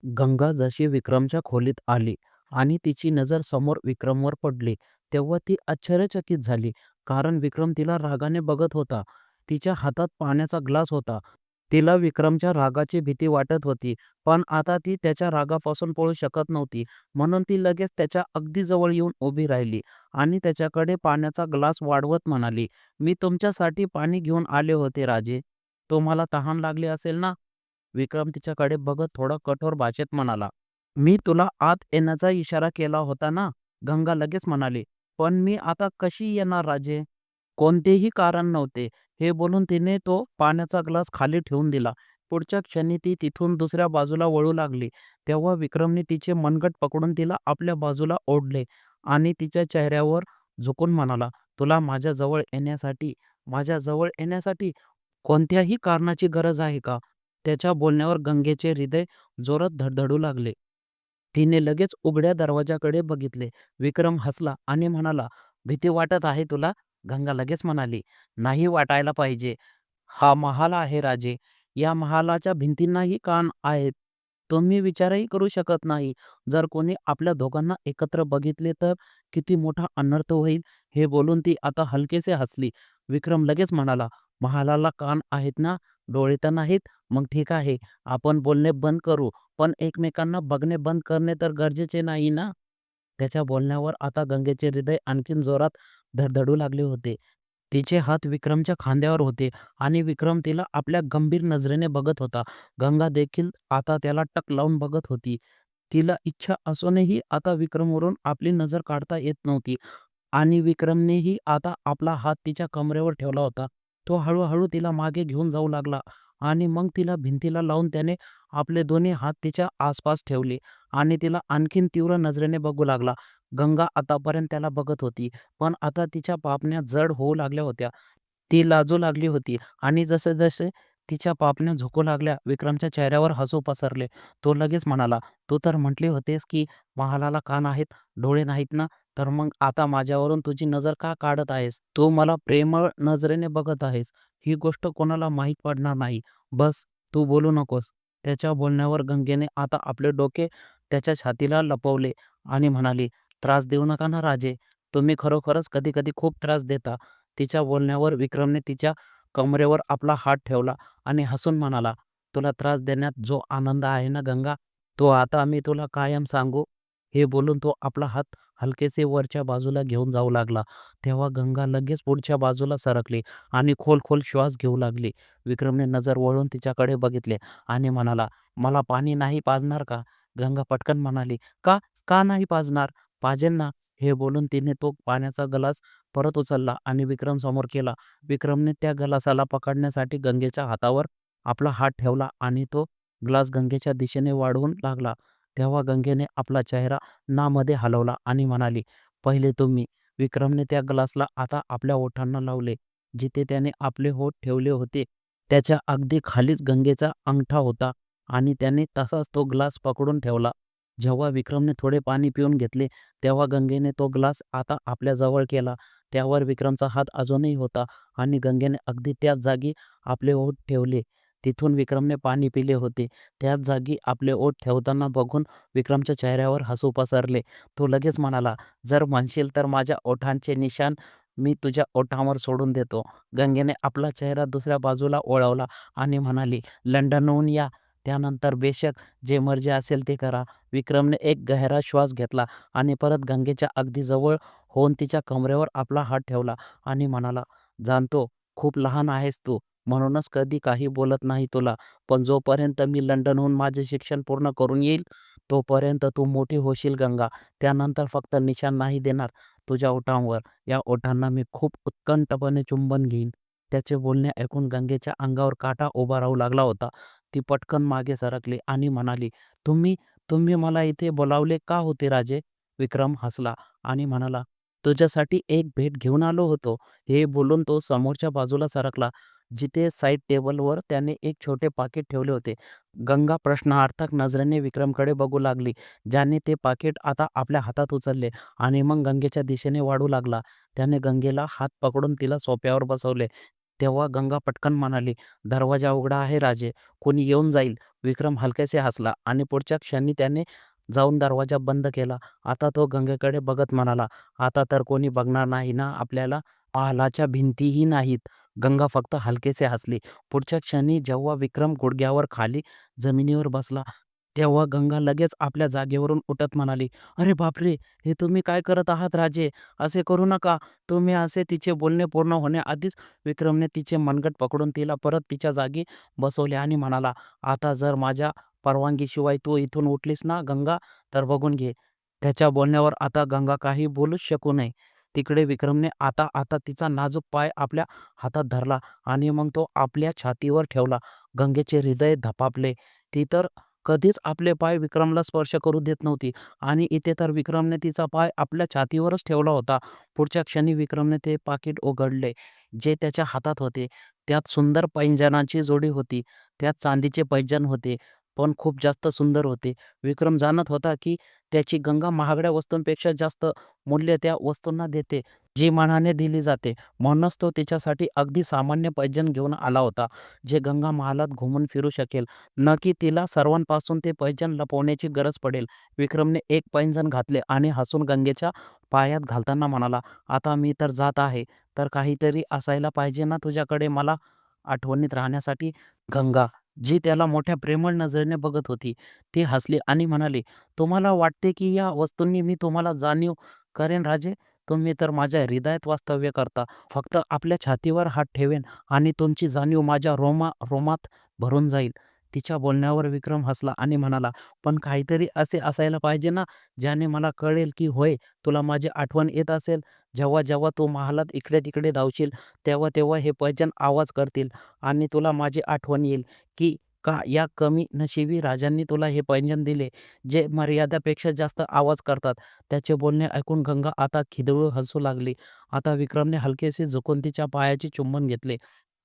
गंगा जशी विक्रमच्या खोलीत आली आणि तिची नजर समोर विक्रमवर पडली, तेव्हा ती आश्चर्यचकित झाली. कारण विक्रम तिला रागाने बघत होता. तिच्या हातात पाण्याचा ग्लास होता. तिला विक्रमच्या रागाची भीती वाटत होती, पण आता ती त्याच्या रागापासून पळू शकत नव्हती. म्हणून ती लगेच त्याच्या अगदी जवळ येऊन उभी राहिली आणि त्याच्याकडे पाण्याचा ग्लास वाढवत म्हणाली, "मी तुमच्यासाठी पाणी घेऊन आले होते राजे. तुम्हाला तहान लागली असेल ना?" विक्रम तिच्याकडे बघत थोडा कठोर भाषेत म्हणाला, "मी तुला आत येण्याचा इशारा केला होता ना?" गंगा लगेच म्हणाली, "पण मी आता कशी येणार राजे?" कोणतेही कारण नव्हते. हे बोलून तिने तो पाण्याचा ग्लास खाली ठेवून दिला. पुढच्या क्षणी ती तिथून दुसऱ्या बाजूला वळू लागली. तेव्हा विक्रमने तिचे मनगट पकडून तिला आपल्या बाजूला ओढले आणि तिच्या चेहऱ्यावर झुकून म्हणाला, "तुला माझ्याजवळ येण्यासाठी कोणत्याही कारणाची गरज आहे का?" त्याच्या बोलण्यावर गंगेचे हृदय जोरात धडधडू लागले. तिने लगेच उघड्या दरवाजाकडे बघितले. विक्रम हसला आणि म्हणाला, "भीती वाटत आहे तुला?" गंगा लगेच म्हणाली, "नाही वाटायला पाहिजे. हा महाल आहे राजे. या महालाच्या भिंतींनाही कान आहेत. तुम्ही विचारही करू शकत नाही. जर कोणी आपल्या दोघांना एकत्र बघितले तर किती मोठा अनर्थ होईल." हे बोलून ती आता हलकेसे हसली. विक्रम लगेच म्हणाला, "महालाला कान आहेत ना, डोळे तर नाहीत? मग ठीक आहे. आपण बोलणे बंद करू, पण एकमेकांना बघणे बंद करणे तर गरजेचे नाही ना?" त्याच्या बोलण्यावर आता गंगेचे हृदय आणखीन जोरात धडधडू लागले होते. तिचे हात विक्रमच्या खांद्यावर होते आणि विक्रम तिला आपल्या गंभीर नजरेने बघत होता. गंगा देखील आता त्याला टक लावून बघत होती. तिला इच्छा असूनही आता विक्रमवरून आपली नजर काढता येत नव्हती. आणि विक्रमनेही आता आपला हात तिच्या कमरेवर ठेवला होता. तो हळूहळू तिला मागे घेऊन जाऊ लागला आणि मग तिला भिंतीला लावून त्याने आपले दोन्ही हात तिच्या आसपास ठेवले आणि तिला आणखीन तीव्र नजरेने बघू लागला. गंगा आतापर्यंत त्याला बघत होती, पण आता तिच्या पापण्या जड होऊ लागल्या होत्या. ती लाजू लागली होती आणि जसे-जसे तिच्या पापण्या झुकू लागल्या, विक्रमच्या चेहऱ्यावर हसू पसरले. तो लगेच म्हणाला, "तू तर म्हटली होतेस की महालाला कान आहेत, डोळे नाहीत ना? तर मग आता माझ्यावरून तुझी नजर का काढत आहेस? तू मला प्रेमळ नजरेने बघत आहेस. ही गोष्ट कोणाला माहीत पडणार नाही. बस, तू बोलू नकोस." त्याच्या बोलण्यावर गंगेने आता आपले डोके त्याच्या छातीला लपवले आणि म्हणाली, "त्रास देऊ नका ना राजे. तुम्ही खरोखरच कधी-कधी खूप त्रास देता." तिच्या बोलण्यावर विक्रमने तिच्या कमरेवर आपला हात ठेवला आणि हसून म्हणाला, "तुला त्रास देण्यात जो आनंद आहे ना गंगा, तो आता मी तुला कायम सांगू." हे बोलून तो आपला हात हलकेसे वरच्या बाजूला घेऊन जाऊ लागला. तेव्हा गंगा लगेच पुढच्या बाजूला सरकली आणि खोल-खोल श्वास घेऊ लागली. विक्रमने नजर वळून तिच्याकडे बघितले आणि म्हणाला, "मला पाणी नाही पाजणार का?" गंगा पटकन म्हणाली, "का? का नाही पाजणार? पाजेल ना." हे बोलून तिने तो पाण्याचा ग्लास परत उचलला आणि विक्रम समोर केला. विक्रमने त्या ग्लासाला पकडण्यासाठी गंगेच्या हातावर आपला हात ठेवला आणि तो ग्लास गंगेच्या दिशेने वाढवून लागला. तेव्हा गंगेने आपला चेहरा मध्ये हलवला आणि म्हणाली, "पहिले तुम्ही." विक्रमने त्या ग्लासला आता आपल्या ओठांना लावले. जिथे त्याने आपले ओठ ठेवले होते, त्याच्या अगदी खालीच गंगेचा अंगठा होता आणि त्याने तसाच तो ग्लास पकडून ठेवला. जेव्हा विक्रमने थोडे पाणी पिऊन घेतले, तेव्हा गंगेने तो ग्लास आता आपल्या जवळ केला. त्यावर विक्रमचा हात अजूनही होता आणि गंगेने अगदी त्याच जागी आपले ओठ ठेवले. तिथून विक्रमने पाणी पिले होते. त्याच जागी आपले ओठ ठेवताना बघून विक्रमच्या चेहऱ्यावर हसू पसरले. तो लगेच म्हणाला, "जर म्हणशील तर माझ्या ओठांचे निशाण मी तुझ्या ओठांवर सोडून देतो." गंगेने आपला चेहरा दुसऱ्या बाजूला वळवला आणि म्हणाली, "लंडनहून या. त्यानंतर बेशक जे मर्जी असेल ते करा." विक्रमने एक गहरा श्वास घेतला आणि परत गंगेच्या अगदी जवळ होऊन तिच्या कमरेवर आपला हात ठेवला आणि म्हणाला, "जाणतो, खूप लहान आहेस तू, म्हणूनच कधी काही बोलत नाही तुला. पण जोपर्यंत मी लंडनहून माझे शिक्षण पूर्ण करून येईल, तोपर्यंत तू मोठी होशील गंगा. त्यानंतर फक्त निशाण नाही देणार तुझ्या ओठांवर. या ओठांना मी खूप उत्कंठपणे चुंबन घेईन." त्याचे बोलणे ऐकून गंगेच्या अंगावर काटा उभा राहू लागला होता. ती पटकन मागे सरकली आणि म्हणाली, "तुम्ही तुम्ही मला इथे बोलावले का होते राजे?" विक्रम हसला आणि म्हणाला, "तुझ्यासाठी एक भेट घेऊन आलो होतो." हे बोलून तो समोरच्या बाजूला सरकला, जिथे साईड टेबलवर त्याने एक छोटे पाकीट ठेवले होते. गंगा प्रश्नार्थक नजरेने विक्रमकडे बघू लागली, ज्याने ते पाकीट आता आपल्या हातात उचलले आणि मग गंगेच्या दिशेने वाढू लागला. त्याने गंगेला हात पकडून तिला सोफ्यावर बसवले. तेव्हा गंगा पटकन म्हणाली, "दरवाजा उघडा आहे राजे. कोणी येऊन जाईल, विक्रम हलकेसे हसला आणि पुढच्या क्षणी त्याने जाऊन दरवाजा बंद केला. आता तो गंगेकडे बघत म्हणाला, "आता तर कोणी बघणार नाही ना आपल्याला? महालाच्या भिंतीही नाहीत." गंगा फक्त हलकेसे हसली. पुढच्या क्षणी जेव्हा विक्रम गुडघ्यावर खाली जमिनीवर बसला, तेव्हा गंगा लगेच आपल्या जागेवरून उठत म्हणाली, "अरे बापरे! हे तुम्ही काय करत आहात राजे? असे करू नका." तुम्ही असे तिचे बोलणे पूर्ण होण्याआधीच विक्रमने तिचे मनगट पकडून तिला परत तिच्या जागी बसवले आणि म्हणाला, "आता जर माझ्या परवानगीशिवाय तू इथून उठलीस ना गंगा, तर बघून घे." त्याच्या बोलण्यावर आता गंगा काही बोलूच शकू नये. तिकडे विक्रमने आता आता तिचा नाजूक पाय आपल्या हातात धरला आणि मग तो आपल्या छातीवर ठेवला. गंगेचे हृदय धपापले. ती तर कधीच आपले पाय विक्रमला स्पर्श करू देत नव्हती आणि इथे तर विक्रमने तिचा पाय आपल्या छातीवरच ठेवला होता. पुढच्या क्षणी विक्रमने ते पाकीट उघडले जे त्याच्या हातात होते. त्यात सुंदर पैंजणाची जोडी होती. त्यात चांदीचे पैंजण होते, पण खूप जास्त सुंदर होते. विक्रम जाणत होता की त्याची गंगा महागड्या वस्तूंपेक्षा जास्त मूल्य त्या वस्तूंना देते जी मनाने दिली जाते. म्हणूनच तो तिच्यासाठी अगदी सामान्य पैंजण घेऊन आला होता, जे गंगा महालात घुमून फिरू शकेल, न की तिला सर्वांपासून ते पैंजण लपवण्याची गरज पडेल. विक्रमने एक पैंजण घातले आणि हसून गंगेच्या पायात घालताना म्हणाला, "आता मी तर जात आहे, तर काहीतरी असायला पाहिजे ना तुझ्याकडे मला आठवणीत राहण्यासाठी." गंगा, जी त्याला मोठ्या प्रेमळ नजरेने बघत होती, ती हसली आणि म्हणाली, "तुम्हाला वाटते की या वस्तूंनी मी तुम्हाला जाणीव करेन राजे? तुम्ही तर माझ्या हृदयात वास्तव्य करता. फक्त आपल्या छातीवर हात ठेवेन आणि तुमची जाणीव माझ्या रोमात भरून जाईल." तिच्या बोलण्यावर विक्रम हसला आणि म्हणाला, "पण काहीतरी असे असायला पाहिजे ना, ज्याने मला कळेल की होय, तुला माझी आठवण येत असेल. जेव्हा जेव्हा तू महालात इकडे-तिकडे धावशील, तेव्हा तेव्हा हे पैंजण आवाज करतील आणि तुला माझी आठवण येईल की का या कमी नशिबी राजांनी तुला हे पैंजण दिले, जे मर्यादेपेक्षा जास्त आवाज करतात." त्याचे बोलणे ऐकून गंगा आता खिदळून हसू लागली. आता विक्रमने हलकेसे झुकून तिच्या पायाचे चुंबन घेतले.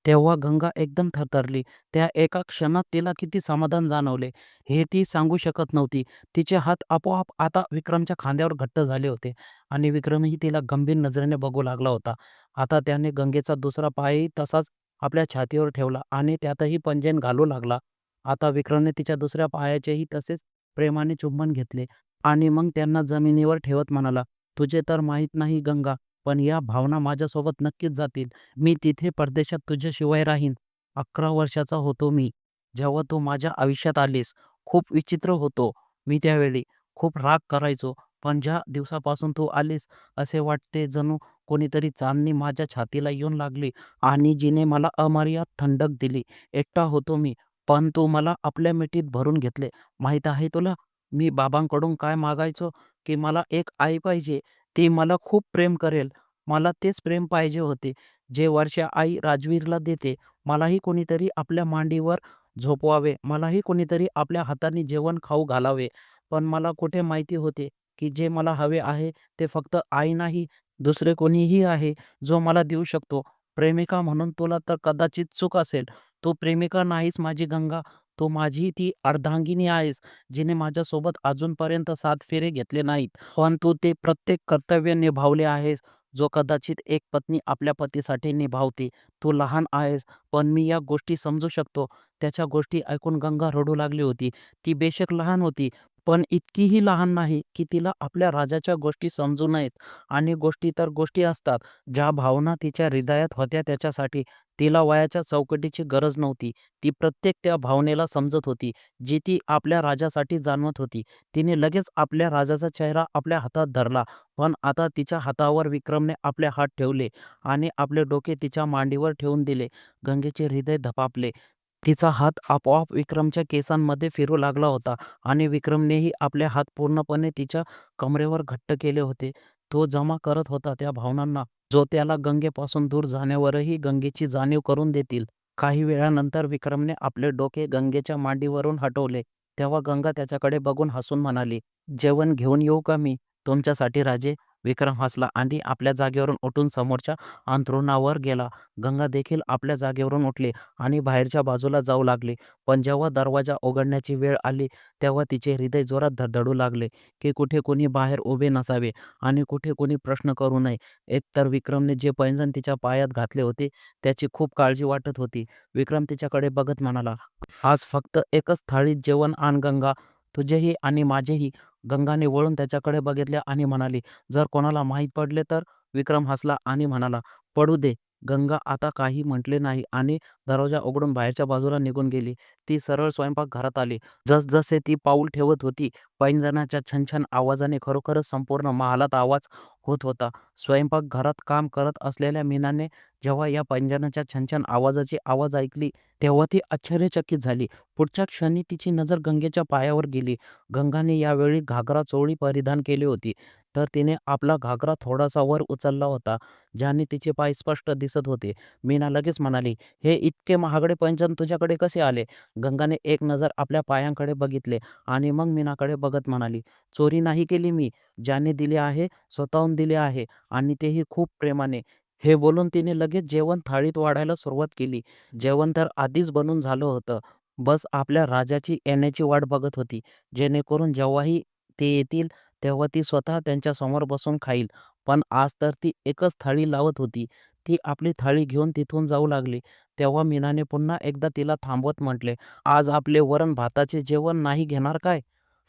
तेव्हा गंगा एकदम थरथरली. त्या एका क्षणात तिला किती समाधान जाणवले, हे ती सांगू शकत नव्हती. तिचे हात आपोआप आता विक्रमच्या खांद्यावर घट्ट झाले होते आणि विक्रमही तिला गंभीर नजरेने बघू लागला होता. आता त्याने गंगेचा दुसरा पायही तसाच आपल्या छातीवर ठेवला आणि त्यातही पैंजण घालू लागला. आता विक्रमने तिच्या दुसऱ्या पायाचेही तसेच प्रेमाने चुंबन घेतले आणि मग त्यांना जमिनीवर ठेवत म्हणाला, "तुझे तर माहीत नाही गंगा, पण या भावना माझ्यासोबत नक्कीच जातील. मी तिथे परदेशात तुझ्याशिवाय राहीन. 11 वर्षाचा होतो मी, जेव्हा तू माझ्या आयुष्यात आलीस. खूप विचित्र होतो मी त्यावेळी. खूप राग करायचो. पण ज्या दिवसापासून तू आलीस, असे वाटते जणू कोणीतरी चांदणी माझ्या छातीला येऊन लागली आणि जिने मला अमर्याद थंडक दिली. एकटा होतो मी, पण तू मला आपल्या मिठीत भरून घेतले. माहीत आहे तुला, मी बाबांकडून काय मागायचो? की मला एक आई पाहिजे. ती मला खूप प्रेम करेल. मला तेच प्रेम पाहिजे होते, जे वर्षा आई राजवीरला देते. मलाही कोणीतरी आपल्या मांडीवर झोपवावे. मलाही कोणीतरी आपल्या हाताने जेवण खाऊ घालावे. पण मला कुठे माहिती होते, की जे मला हवे आहे, ते फक्त आई नाही, दुसरे कोणीही आहे, जो मला देऊ शकतो. प्रेमिका म्हणून तुला तर कदाचित चूक असेल. तू प्रेमिका नाहीस माझी गंगा. तू माझी ती अर्धांगिनी आहेस, जिने माझ्यासोबत अजूनपर्यंत 7 फेरे घेतले नाहीत. पण तू ते प्रत्येक कर्तव्य निभावले आहेस, जो कदाचित एक पत्नी आपल्या पतीसाठी निभावते. तू लहान आहेस, पण मी या गोष्टी समजू शकतो." त्याच्या गोष्टी ऐकून गंगा रडू लागली होती. ती बेशक लहान होती, पण इतकीही लहान नाही, की तिला आपल्या राजाच्या गोष्टी समजू नयेत. आणि गोष्टी तर गोष्टी असतात. ज्या भावना तिच्या हृदयात होत्या त्याच्यासाठी तिला वयाच्या चौकटीची गरज नव्हती. ती प्रत्येक त्या भावनेला समजत होती, जी ती आपल्या राजासाठी जाणवत होती. तिने लगेच आपल्या राजाचा चेहरा आपल्या हातात धरला. पण आता तिच्या हातावर विक्रमने आपले हात ठेवले आणि आपले डोके तिच्या मांडीवर ठेवून दिले. गंगेचे हृदय धपापले. तिचा हात आपोआप विक्रमच्या केसांमध्ये फिरू लागला होता आणि विक्रमनेही आपले हात पूर्णपणे तिच्या कमरेवर घट्ट केले होते. तो जमा करत होता त्या भावनांना, जो त्याला गंगेपासून दूर जाण्यावरही गंगेची जाणीव करून देतील. काही वेळानंतर विक्रमने आपले डोके गंगेच्या मांडीवरून हटवले. तेव्हा गंगा त्याच्याकडे बघून हसून म्हणाली, "जेवण घेऊन येऊ का मी तुमच्यासाठी राजे?" विक्रम हसला आणि आपल्या जागेवरून उठून समोरच्या अंथरुणावर गेला. गंगा देखील आपल्या जागेवरून उठली आणि बाहेरच्या बाजूला जाऊ लागली. पण जेव्हा दरवाजा उघडण्याची वेळ आली तेव्हा तिचे हृदय जोरात धडधडू लागले की कुठे कोणी बाहेर उभे नसावे आणि कुठे कोणी प्रश्न करू नये. एकतर विक्रमने जे पैंजण तिच्या पायात घातले होते त्याची खूप काळजी वाटत होती. विक्रम तिच्याकडे बघत म्हणाला, आज फक्त एकच थाळीत जेवण आण गंगा, तुझेही आणि माझेही. गंगाने वळून त्याच्याकडे बघितले आणि म्हणाली, जर कोणाला माहीत पडले तर? विक्रम हसला आणि म्हणाला, पडू दे. गंगा आता काही म्हटले नाही आणि दरवाजा उघडून बाहेरच्या बाजूला निघून गेली. ती सरळ स्वयंपाकघरात आली. जसजसे ती पाऊल ठेवत होती पैंजणाच्या छनछन आवाजाने खरोखरच संपूर्ण महालात आवाज होत होता. स्वयंपाकघरात काम करत असलेल्या मीनाने जेव्हा या पैंजणाच्या छनछन आवाजाची आवाज ऐकली तेव्हा ती आश्चर्यचकित झाली. पुढच्या क्षणी तिची नजर गंगेच्या पायावर गेली. गंगाने यावेळी घागरा चोळी परिधान केली होती, तर तिने आपला घागरा थोडासा वर उचलला होता, ज्याने तिचे पाय स्पष्ट दिसत होते. मीना लगेच म्हणाली, हे इतके महागडे पैंजण तुझ्याकडे कसे आले? गंगाने एक नजर आपल्या पायांकडे बघितले आणि मग मीनाकडे बघत म्हणाली, चोरी नाही केली मी. ज्याने दिले आहे स्वतःहून दिले आहे आणि तेही खूप प्रेमाने. हे बोलून तिने लगेच जेवण थाळीत वाढायला सुरुवात केली. जेवण तर आधीच बनून झालं होतं. बस आपल्या राजाची येण्याची वाट बघत होती, जेणेकरून जेव्हाही ते येतील तेव्हा ती स्वतः त्यांच्यासमोर बसून खाईल. पण आज तर ती एकच थाळी लावत होती. ती आपली थाळी घेऊन तिथून जाऊ लागली तेव्हा मीनाने पुन्हा एकदा तिला थांबवत म्हटले, आज आपले वरण भाताचे जेवण नाही घेणार काय?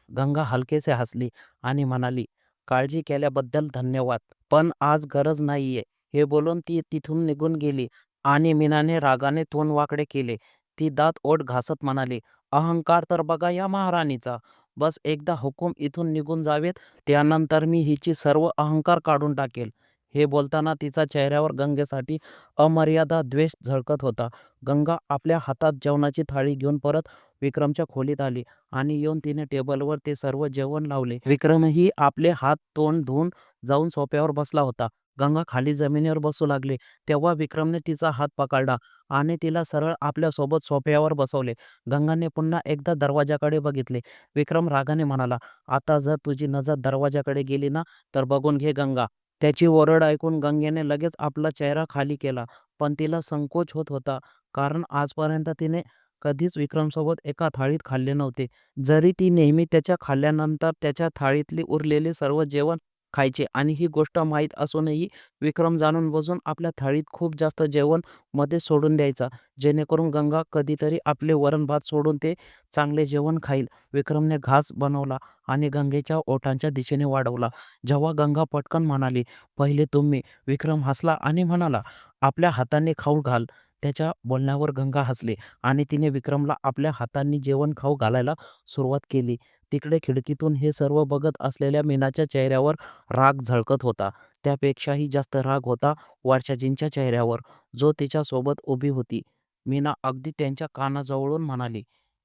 गंगा हलकेसे हसली आणि म्हणाली, काळजी केल्याबद्दल धन्यवाद, पण आज गरज नाहीये. हे बोलून ती तिथून निघून गेली आणि मीनाने रागाने तोंड वाकडे केले. ती दात ओठ घासत म्हणाली, अहंकार तर बघा या महाराणीचा. बस एकदा हुकूम इथून निघून जावेत, त्यानंतर मी हिची सर्व अहंकार काढून टाकेल. हे बोलताना तिचा चेहऱ्यावर गंगेसाठी अमर्यादा द्वेष झळकत होता. गंगा आपल्या हातात जेवणाची थाळी घेऊन परत विक्रमच्या खोलीत आली आणि येऊन तिने टेबलवर ते सर्व जेवण लावले. विक्रमही आपले हात तोंड धुवून जाऊन सोफ्यावर बसला होता. गंगा खाली जमिनीवर बसू लागली तेव्हा विक्रमने तिचा हात पकडला आणि तिला सरळ आपल्या सोबत सोफ्यावर बसवले. गंगाने पुन्हा एकदा दरवाजाकडे बघितले. विक्रम रागाने म्हणाला, आता जर तुझी नजर दरवाजाकडे गेली ना तर बघून घे गंगा. त्याची ओरड ऐकून गंगेने लगेच आपला चेहरा खाली केला, पण तिला संकोच होत होता, कारण आजपर्यंत तिने कधीच विक्रमसोबत एका थाळीत खाल्ले नव्हते. जरी ती नेहमी त्याच्या खाल्ल्यानंतर त्याच्या थाळीतले उरलेले सर्व जेवण खायचे आणि ही गोष्ट माहीत असूनही विक्रम जाणून बुजून आपल्या थाळीत खूप जास्त जेवण मध्ये सोडून द्यायचा, जेणेकरून गंगा कधीतरी आपले वरण भात सोडून ते चांगले जेवण खाईल. विक्रमने घास बनवला आणि गंगेच्या ओठांच्या दिशेने वाढवला. जेव्हा गंगा पटकन म्हणाली, पहिले तुम्ही. विक्रम हसला आणि म्हणाला, आपल्या हाताने खाऊ घाल. त्याच्या बोलण्यावर गंगा हसली आणि तिने विक्रमला आपल्या हातांनी जेवण खाऊ घालायला सुरुवात केली. तिकडे खिडकीतून हे सर्व बघत असलेल्या मीनाच्या चेहऱ्यावर राग झळकत होता. त्यापेक्षाही जास्त राग होता वर्षाजींच्या चेहऱ्यावर, जो तिच्यासोबत उभी होती. मीना अगदी त्यांच्या कानाजवळून म्हणाली,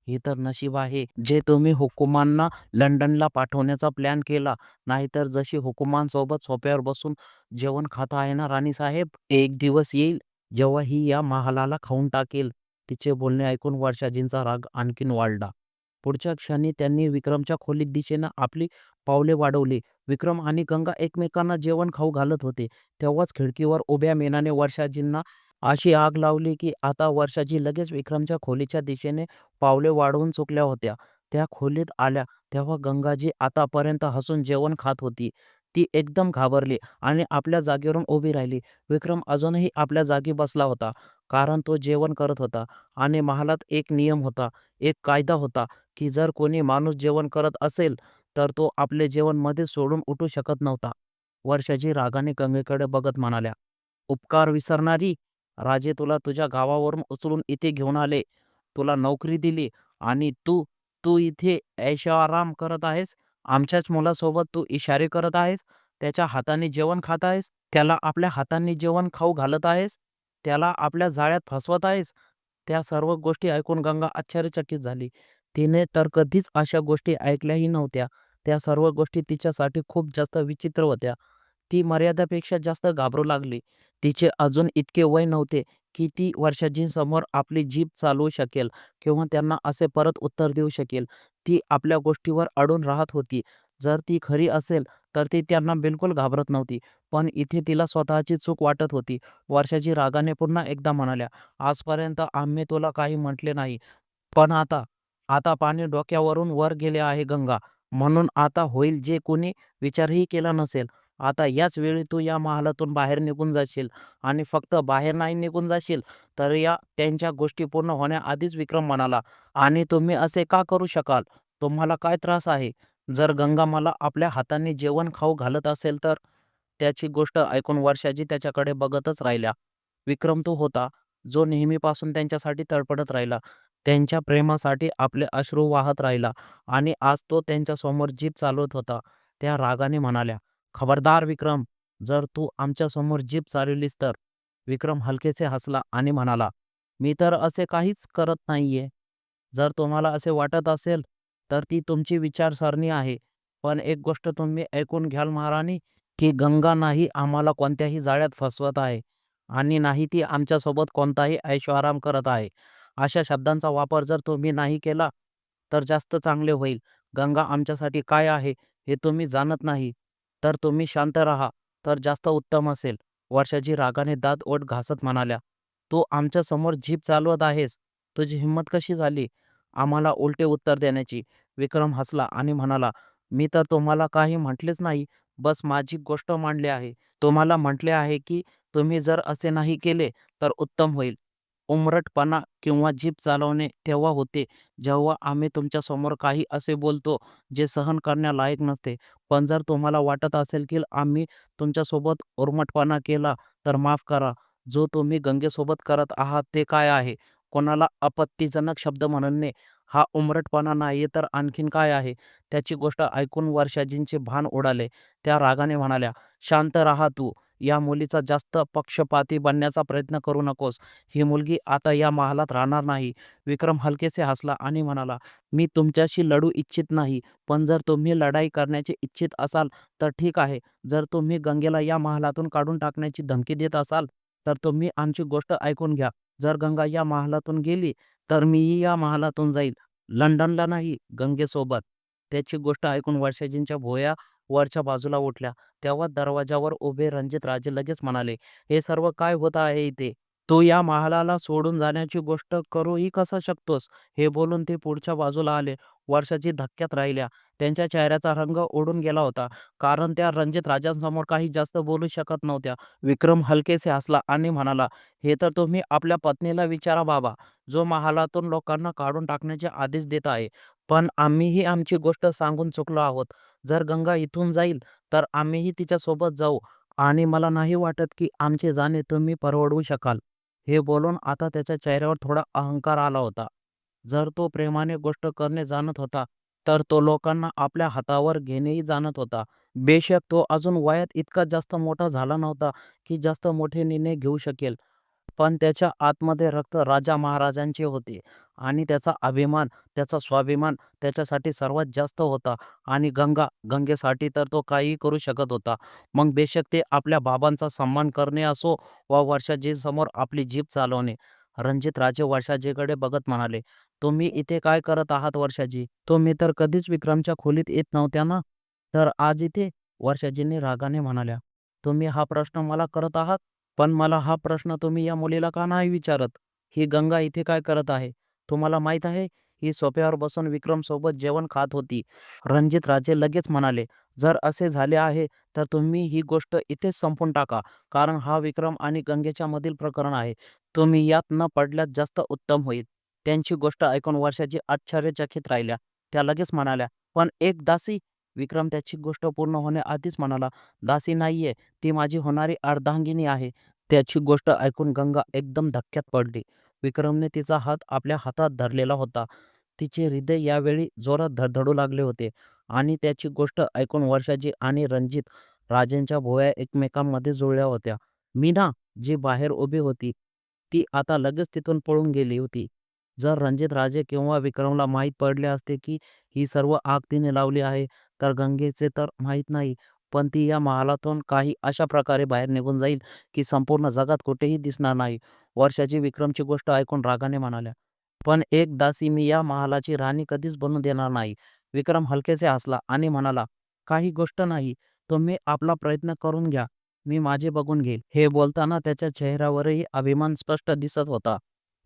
हे तर नशीब आहे जे तुम्ही हुकुमांना लंडनला पाठवण्याचा प्लॅन केला, नाहीतर जशी हुकुमांसोबत सोफ्यावर बसून जेवण खाता आहे ना राणीसाहेब, एक दिवस येईल जेव्हा ही या महालाला खाऊन टाकेल. तिचे बोलणे ऐकून वर्षाजींचा राग आणखीन वाढला. पुढच्या क्षणी त्यांनी विक्रमच्या खोलीत दिशेनं आपली पावले वाढवली. विक्रम आणि गंगा एकमेकांना जेवण खाऊ घालत होते तेव्हाच खिडकीवर उभ्या मीनाने वर्षाजींना अशी आग लावली की आता वर्षाजी लगेच विक्रमच्या खोलीच्या दिशेने पावले वाढवून चुकल्या होत्या. त्या खोलीत आल्या तेव्हा गंगाजी आतापर्यंत हसून जेवण खात होती. ती एकदम घाबरली आणि आपल्या जागेवरून उभी राहिली. विक्रम अजूनही आपल्या जागी बसला होता, कारण तो जेवण करत होता आणि महालात एक नियम होता, एक कायदा होता की जर कोणी माणूस जेवण करत असेल तर तो आपले जेवण मध्ये सोडून उठू शकत नव्हता. वर्षाजी रागाने गंगेकडे बघत म्हणाल्या, उपकार विसरणारी. राजे तुला तुझ्या गावावरून उचलून इथे घेऊन आले, तुला नोकरी दिली आणि तू तू इथे ऐशोआराम करत आहेस. आमच्याच मुलासोबत तू इशारे करत आहेस, त्याच्या हाताने जेवण खात आहेस, त्याला आपल्या हातांनी जेवण खाऊ घालत आहेस, त्याला आपल्या जाळ्यात फसवत आहेस. त्या सर्व गोष्टी ऐकून गंगा आश्चर्यचकित झाली. तिने तर कधीच अशा गोष्टी ऐकल्याही नव्हत्या. त्या सर्व गोष्टी तिच्यासाठी खूप जास्त विचित्र होत्या. ती मर्यादेपेक्षा जास्त घाबरू लागली. तिचे अजून इतके वय नव्हते की ती वर्षाजींसमोर आपली जीभ चालवू शकेल किंवा त्यांना असे परत उत्तर देऊ शकेल. ती आपल्या गोष्टीवर अडून राहत होती. जर ती खरी असेल तर ती त्यांना बिलकुल घाबरत नव्हती. पण इथे तिला स्वतःची चूक वाटत होती. वर्षाजी रागाने पुन्हा एकदा म्हणाल्या, "आजपर्यंत आम्ही तुला काही म्हटले नाही. पण आता, आता पाणी डोक्यावरून वर गेले आहे गंगा. म्हणून आता होईल जे कुणी विचारही केला नसेल. आता याच वेळी तू या महालातून बाहेर निघून जाशील आणि फक्त बाहेर नाही निघून जाशील, तर या त्यांच्या गोष्टी पूर्ण होण्याआधीच." विक्रम म्हणाला, "आणि तुम्ही असे का करू शकाल? तुम्हाला काय त्रास आहे? जर गंगा मला आपल्या हाताने जेवण खाऊ घालत असेल तर?" त्याची गोष्ट ऐकून वर्षाजी त्याच्याकडे बघतच राहिल्या. विक्रम तो होता, जो नेहमीपासून त्यांच्यासाठी तडफडत राहिला. त्यांच्या प्रेमासाठी आपले अश्रू वाहत राहिला आणि आज तो त्यांच्यासमोर जीभ चालवत होता. त्या रागाने म्हणाल्या, "खबरदार विक्रम, जर तू आमच्यासमोर जीभ चालवलीस तर." विक्रम हलकेसे हसला आणि म्हणाला, "मी तर असे काहीच करत नाहीये. जर तुम्हाला असे वाटत असेल, तर ती तुमची विचारसरणी आहे. पण एक गोष्ट तुम्ही ऐकून घ्याल महाराणी, की गंगा नाही आम्हाला कोणत्याही जाळ्यात फसवत आहे आणि नाही ती आमच्यासोबत कोणताही ऐशोआराम करत आहे. अशा शब्दांचा वापर जर तुम्ही नाही केला, तर जास्त चांगले होईल. गंगा आमच्यासाठी काय आहे, हे तुम्ही जाणत नाही. तर तुम्ही शांत राहा, तर जास्त उत्तम असेल." वर्षाजी रागाने दात ओठ घासत म्हणाल्या, "तू आमच्यासमोर जीभ चालवत आहेस. तुझी हिंमत कशी झाली आम्हाला उलटे उत्तर देण्याची?" विक्रम हसला आणि म्हणाला, "मी तर तुम्हाला काही म्हटलेच नाही. बस माझी गोष्ट मांडली आहे. तुम्हाला म्हटले आहे की तुम्ही जर असे नाही केले तर उत्तम होईल. उमरटपणा किंवा जीभ चालवणे तेव्हा होते जेव्हा आम्ही तुमच्यासमोर काही असे बोलतो जे सहन करण्यालायक नसते. पण जर तुम्हाला वाटत असेल की आम्ही तुमच्यासोबत उर्मटपणा केला तर माफ करा. जो तुम्ही गंगेसोबत करत आहात ते काय आहे? कोणाला आपत्तिजनक शब्द म्हणणे हा उमरटपणा नाही तर आणखीन काय आहे?" त्याची गोष्ट ऐकून वर्षाजींचे भान उडाले. त्या रागाने म्हणाल्या, "शांत राहा तू. या मुलीचा जास्त पक्षपाती बनण्याचा प्रयत्न करू नकोस. ही मुलगी आता या महालात राहणार नाही." विक्रम हलकेसे हसला आणि म्हणाला, "मी तुमच्याशी लढू इच्छित नाही. पण जर तुम्ही लढाई करण्याची इच्छित असाल तर ठीक आहे. जर तुम्ही गंगेला या महालातून काढून टाकण्याची धमकी देत असाल तर तुम्ही आमची गोष्ट ऐकून घ्या. जर गंगा या महालातून गेली तर मीही या महालातून जाईल. लंडनला नाही, गंगेसोबत." त्याची गोष्ट ऐकून वर्षाजींच्या भुवया वरच्या बाजूला उठल्या. तेव्हा दरवाजावर उभे रणजितराजे लगेच म्हणाले, "हे सर्व काय होत आहे इथे? तू या महालाला सोडून जाण्याची गोष्ट करूही कसा शकतोस?" हे बोलून ते पुढच्या बाजूला आले. वर्षाजी धक्क्यात राहिल्या. त्यांच्या चेहऱ्याचा रंग उडून गेला होता, कारण त्या रणजित राजांसमोर काही जास्त बोलू शकत नव्हत्या. विक्रम हलकेसे हसला आणि म्हणाला, "हे तर तुम्ही आपल्या पत्नीला विचारा बाबा, जो महालातून लोकांना काढून टाकण्याचे आदेश देत आहे. पण आम्हीही आमची गोष्ट सांगून चुकलो आहोत. जर गंगा इथून जाईल तर आम्हीही तिच्यासोबत जाऊ आणि मला नाही वाटत की आमचे जाणे तुम्ही परवडवू शकाल." हे बोलून आता त्याच्या चेहऱ्यावर थोडा अहंकार आला होता. जर तो प्रेमाने गोष्ट करणे जाणत होता, तर तो लोकांना आपल्या हातावर घेणेही जाणत होता. बेशक तो अजून वयात इतका जास्त मोठा झाला नव्हता की जास्त मोठे निर्णय घेऊ शकेल. पण त्याच्या आतमध्ये रक्त राजा महाराजांचे होते आणि त्याचा अभिमान, त्याचा स्वाभिमान त्याच्यासाठी सर्वात जास्त होता आणि गंगेसाठी तर तो काहीही करू शकत होता. मग बेशक ते आपल्या बाबांचा सन्मान करणे असो वा वर्षाजींसमोर आपली जीभ चालवणे. रणजितराजे वर्षाजीकडे बघत म्हणाले, "तुम्ही इथे काय करत आहात वर्षाजी? तुम्ही तर कधीच विक्रमच्या खोलीत येत नव्हत्या ना? तर आज इथे?" वर्षाजींनी रागाने म्हणाल्या, "तुम्ही हा प्रश्न मला करत आहात? पण मला हा प्रश्न तुम्ही या मुलीला का नाही विचारत? ही गंगा इथे काय करत आहे? तुम्हाला माहीत आहे, ही सोफ्यावर बसून विक्रमसोबत जेवण खात होती." रणजितराजे लगेच म्हणाले, "जर असे झाले आहे, तर तुम्ही ही गोष्ट इथेच संपवून टाका. कारण हा विक्रम आणि गंगेच्या मधील प्रकरण आहे. तुम्ही यात न पडल्यास जास्त उत्तम होईल." त्यांची गोष्ट ऐकून वर्षाजी आश्चर्यचकित राहिल्या. त्या लगेच म्हणाल्या, "पण एक दासी?" विक्रम त्याची गोष्ट पूर्ण होण्याआधीच म्हणाला, "दासी नाहीये, ती माझी होणारी अर्धांगिनी आहे." त्याची गोष्ट ऐकून गंगा एकदम धक्क्यात पडली. विक्रमने तिचा हात आपल्या हातात धरलेला होता. तिचे हृदय यावेळी जोरात धडधडू लागले होते आणि त्याची गोष्ट ऐकून वर्षाजी आणि रणजित राजेंच्या भुवया एकमेकांमध्ये जुळल्या होत्या. मीना, जी बाहेर उभी होती, ती आता लगेच तिथून पळून गेली होती. जर रणजित राजे किंवा विक्रमला माहीत पडले असते की ही सर्व आग तिने लावली आहे, तर गंगेचे तर माहीत नाही, पण ती या महालातून काही अशा प्रकारे बाहेर निघून जाईल की संपूर्ण जगात कुठेही दिसणार नाही. वर्षाची विक्रमची गोष्ट ऐकून रागाने म्हणाल्या, "पण एक दासी मी या महालाची राणी कधीच बनू देणार नाही." विक्रम हलकेसे हसला आणि म्हणाला, "काही गोष्ट नाही. तुम्ही आपला प्रयत्न करून घ्या. मी माझे बघून घेईल." हे बोलताना त्याच्या चेहऱ्यावरही अभिमान स्पष्ट दिसत होता.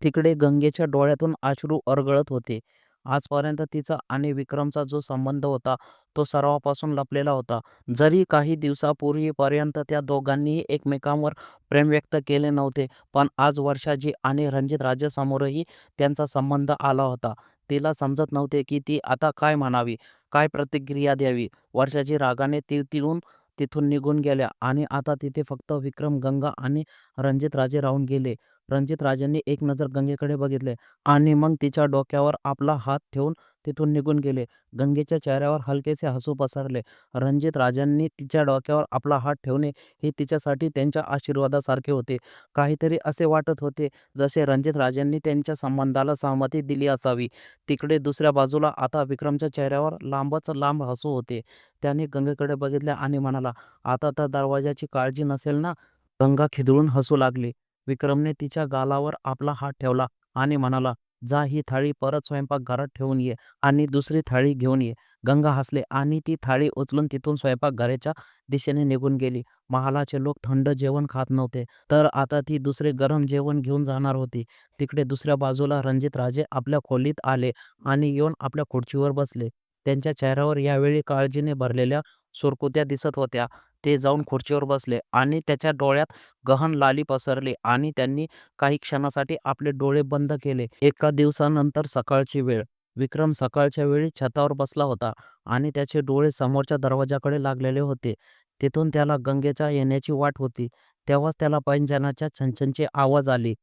तिकडे गंगेच्या डोळ्यातून अश्रू ओरघळत होते. आजपर्यंत तिचा आणि विक्रमचा जो संबंध होता, तो सर्वांपासून लपलेला होता. जरी काही दिवसापूर्वीपर्यंत त्या दोघांनीही एकमेकांवर प्रेम व्यक्त केले नव्हते, पण आज वर्षाजी आणि रणजित राजेसमोरही त्यांचा संबंध आला होता. तिला समजत नव्हते की ती आता काय म्हणावी, काय प्रतिक्रिया द्यावी. वर्षाजी रागाने तिळतिळून तिथून निघून गेल्या आणि आता तिथे फक्त विक्रम, गंगा आणि रणजित राजे राहून गेले. रणजित राजांनी एक नजर गंगेकडे बघितले आणि मग तिच्या डोक्यावर आपला हात ठेवून तिथून निघून गेले. गंगेच्या चेहऱ्यावर हलकेसे हसू पसरले. रणजित राजांनी तिच्या डोक्यावर आपला हात ठेवणे हे तिच्यासाठी त्यांच्या आशीर्वादासारखे होते. काहीतरी असे वाटत होते जसे रणजित राजांनी त्यांच्या संबंधाला सहमती दिली असावी. तिकडे दुसऱ्या बाजूला आता विक्रमच्या चेहऱ्यावर लांबच लांब हसू होते. त्याने गंगेकडे बघितले आणि म्हणाला, "आता तर दरवाजाची काळजी नसेल ना?" गंगा खिदळून हसू लागली. विक्रमने तिच्या गालावर आपला हात ठेवला आणि म्हणाला, "जा, ही थाळी परत स्वयंपाकघरात ठेवून ये आणि दुसरी थाळी घेऊन ये." गंगा हसले आणि ती थाळी उचलून तिथून स्वयंपाकघराच्या दिशेने निघून गेली. महालाचे लोक थंड जेवण खात नव्हते, तर आता ती दुसरे गरम जेवण घेऊन जाणार होती. तिकडे दुसऱ्या बाजूला रणजित राजे आपल्या खोलीत आले आणि येऊन आपल्या खुर्चीवर बसले. त्यांच्या चेहऱ्यावर यावेळी काळजीने भरलेल्या सुरकुत्या दिसत होत्या. ते जाऊन खुर्चीवर बसले आणि त्याच्या डोळ्यात गहन लाली पसरली आणि त्यांनी काही क्षणासाठी आपले डोळे बंद केले. एका दिवसानंतर सकाळची वेळ. विक्रम सकाळच्या वेळी छतावर बसला होता आणि त्याचे डोळे समोरच्या दरवाजाकडे लागलेले होते. तिथून त्याला गंगेच्या येण्याची वाट होती. तेव्हाच त्याला पैंजणाच्या छनछनची आवाज आली.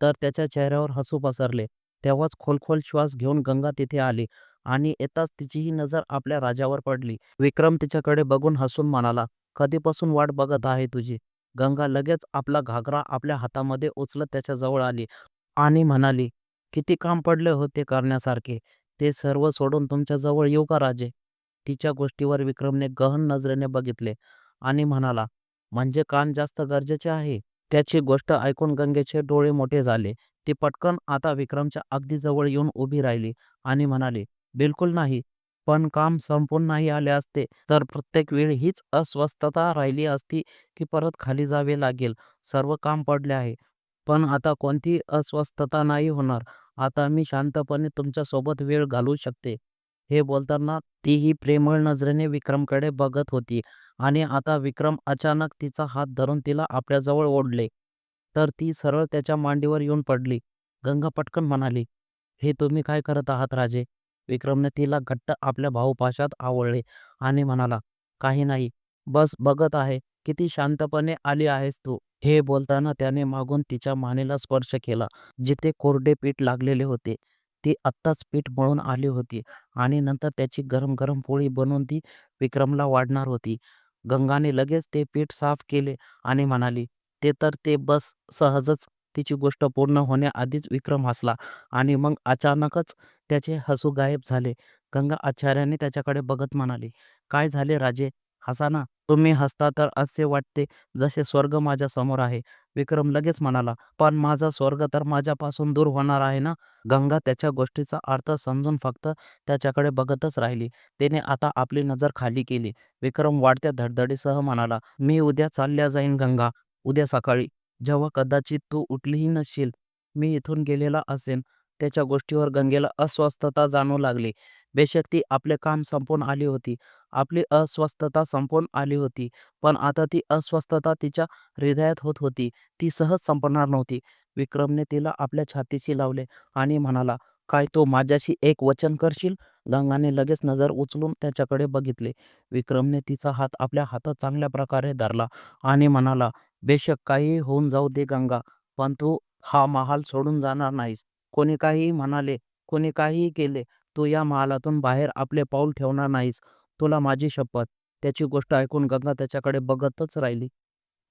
तर त्याच्या चेहऱ्यावर हसू पसरले. तेव्हाच खोल श्वास घेऊन गंगा तिथे आली आणि येताच तिचीही नजर आपल्या राजावर पडली. विक्रम तिच्याकडे बघून हसून म्हणाला, "कधीपासून वाट बघत आहे तुझी." गंगा लगेच आपला घागरा आपल्या हातामध्ये उचलत त्याच्याजवळ आली आणि म्हणाली, "किती काम पडले होते करण्यासारखे. ते सर्व सोडून तुमच्याजवळ येऊ का राजे?" तिच्या गोष्टीवर विक्रमने गहन नजरेने बघितले आणि म्हणाला, "म्हणजे काम जास्त गरजेचे आहे?" त्याची गोष्ट ऐकून गंगेचे डोळे मोठे झाले. ती पटकन आता विक्रमच्या अगदी जवळ येऊन उभी राहिली आणि म्हणाली, "बिलकुल नाही. पण काम संपून नाही आले असते, तर प्रत्येक वेळी हीच अस्वस्थता राहिली असती की परत खाली जावे लागेल. सर्व काम पडले आहे. पण आता कोणतीही अस्वस्थता नाही होणार. आता मी शांतपणे तुमच्यासोबत वेळ घालवू शकते." हे बोलताना तीही प्रेमळ नजरेने विक्रमकडे बघत होती आणि आता विक्रम अचानक तिचा हात धरून तिला आपल्याजवळ ओढले. तर ती सरळ त्याच्या मांडीवर येऊन पडली. गंगा पटकन म्हणाली, "हे तुम्ही काय करत आहात राजे?" विक्रमने तिला घट्ट आपल्या बाहुपाशात आवळले आणि म्हणाला, "काही नाही. बस बघत आहे. किती शांतपणे आली आहेस तू." हे बोलताना त्याने मागून तिच्या मानेला स्पर्श केला, जिथे कोरडे पीठ लागलेले होते. ती आत्ताच पीठ मळून आली होती आणि नंतर त्याची गरम गरम पोळी बनवून ती विक्रमला वाढणार होती. गंगाने लगेच ते पीठ साफ केले आणि म्हणाली, ते बस सहजच." तिची गोष्ट पूर्ण होण्याआधीच विक्रम हसला आणि मग अचानकच त्याचे हसू गायब झाले. गंगा आश्चर्याने त्याच्याकडे बघत म्हणाली, "काय झाले राजे? हसा ना. तुम्ही हसता तर असे वाटते जसे स्वर्ग माझ्या समोर आहे." विक्रम लगेच म्हणाला, "पण माझा स्वर्ग तर माझ्यापासून दूर होणार आहे ना." गंगा त्याच्या गोष्टीचा अर्थ समजून फक्त त्याच्याकडे बघतच राहिली. तिने आता आपली नजर खाली केली. विक्रम वाढत्या धडधडीसह म्हणाला, "मी उद्या चालल्या जाईन गंगा. उद्या सकाळी. जेव्हा कदाचित तू उठलीही नसशील, मी इथून गेलेला असेन." त्याच्या गोष्टीवर गंगेला अस्वस्थता जाणवू लागली. बेशक ती आपले काम संपवून आली होती. आपली अस्वस्थता संपवून आली होती. पण आता ती अस्वस्थता तिच्या हृदयात होत होती. ती सहज संपणार नव्हती. विक्रमने तिला आपल्या छातीशी लावले आणि म्हणाला, "काय तू माझ्याशी एक वचन करशील?" गंगाने लगेच नजर उचलून त्याच्याकडे बघितले. विक्रमने तिचा हात आपल्या हातात चांगल्या प्रकारे धरला आणि म्हणाला, "बेशक काहीही होऊन जाऊ दे गंगा, पण तू हा महाल सोडून जाणार नाहीस. कोणी काहीही म्हणाले, कोणी काहीही केले, तू या महालातून बाहेर आपले पाऊल ठेवणार नाहीस. तुला माझी शपथ." त्याची गोष्ट ऐकून गंगा त्याच्याकडे बघतच राहिली.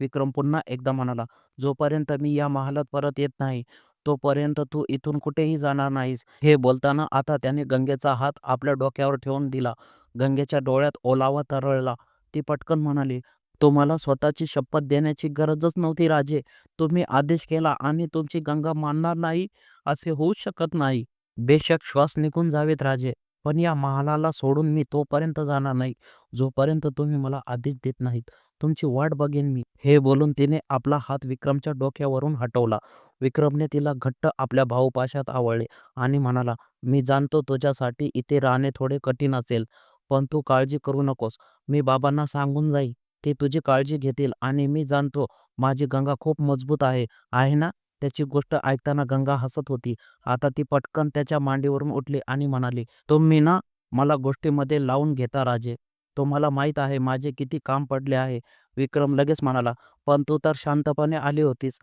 विक्रम पुन्हा एकदा म्हणाला, "जोपर्यंत मी या महालात परत येत नाही, तोपर्यंत तू इथून कुठेही जाणार नाहीस." हे बोलताना आता त्याने गंगेचा हात आपल्या डोक्यावर ठेवून दिला. गंगेच्या डोळ्यात ओलावा तरळला. ती पटकन म्हणाली, "तुम्हाला स्वतःची शपथ देण्याची गरजच नव्हती राजे. तुम्ही आदेश केला आणि तुमची गंगा मानणार नाही, असे होऊच शकत नाही." "बेशक श्वास निघून जावेत राजे, पण या महालाला सोडून मी तोपर्यंत जाणार नाही, जोपर्यंत तुम्ही मला आदेश देत नाहीत. तुमची वाट बघेन मी." हे बोलून तिने आपला हात विक्रमच्या डोक्यावरून हटवला. विक्रमने तिला घट्ट आपल्या भाऊपाशात आवळले आणि म्हणाला, "मी जाणतो तुझ्यासाठी इथे राहणे थोडे कठीण असेल, पण तू काळजी करू नकोस. मी बाबांना सांगून जाईन. ते तुझी काळजी घेतील आणि मी जाणतो माझी गंगा खूप मजबूत आहे, आहे ना?" त्याची गोष्ट ऐकताना गंगा हसत होती. आता ती पटकन त्याच्या मांडीवरून उठली आणि म्हणाली, "तुम्ही ना मला गोष्टीमध्ये लावून घेता राजे. तुम्हाला माहीत आहे माझे किती काम पडले आहे." विक्रम लगेच म्हणाला, "पण तू तर शांतपणे आली होतीस."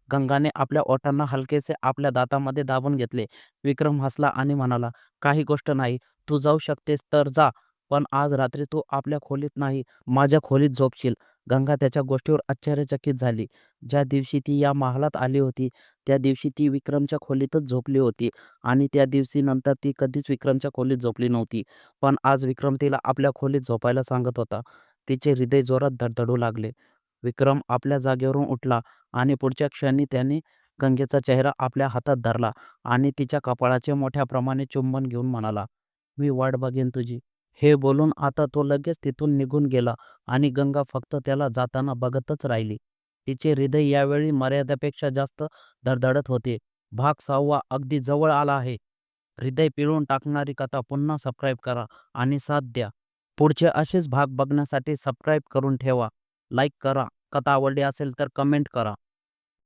गंगाने आपल्या ओठांना हलकेसे आपल्या दातामध्ये दाबून घेतले. विक्रम हसला आणि म्हणाला, "काही गोष्ट नाही. तू जाऊ शकतेस तर जा. पण आज रात्री तू आपल्या खोलीत नाही, माझ्या खोलीत झोपशील." गंगा त्याच्या गोष्टीवर आश्चर्यचकित झाली. ज्या दिवशी ती या महालात आली होती, त्या दिवशी ती विक्रमच्या खोलीतच झोपली होती आणि त्या दिवशी नंतर ती कधीच विक्रमच्या खोलीत झोपली नव्हती. पण आज विक्रम तिला आपल्या खोलीत झोपायला सांगत होता. तिचे हृदय जोरात धडधडू लागले. विक्रम आपल्या जागेवरून उठला आणि पुढच्या क्षणी त्याने गंगेचा चेहरा आपल्या हातात धरला आणि तिच्या कपाळाचे मोठ्या प्रमाणे चुंबन घेऊन म्हणाला, "मी वाट बघेन तुझी." हे बोलून आता तो लगेच तिथून निघून गेला आणि गंगा फक्त त्याला जाताना बघतच राहिली. तिचे हृदय यावेळी मर्यादेपेक्षा जास्त धडधडत होते. भाग 6 अगदी जवळ आला आहे. हृदय पिळून टाकणारी कथा पुन्हा सबस्क्राईब करा आणि साथ द्या. पुढचे असेच भाग बघण्यासाठी सबस्क्राईब करून ठेवा. लाईक करा. कथा आवडली असेल तर कमेंट करा.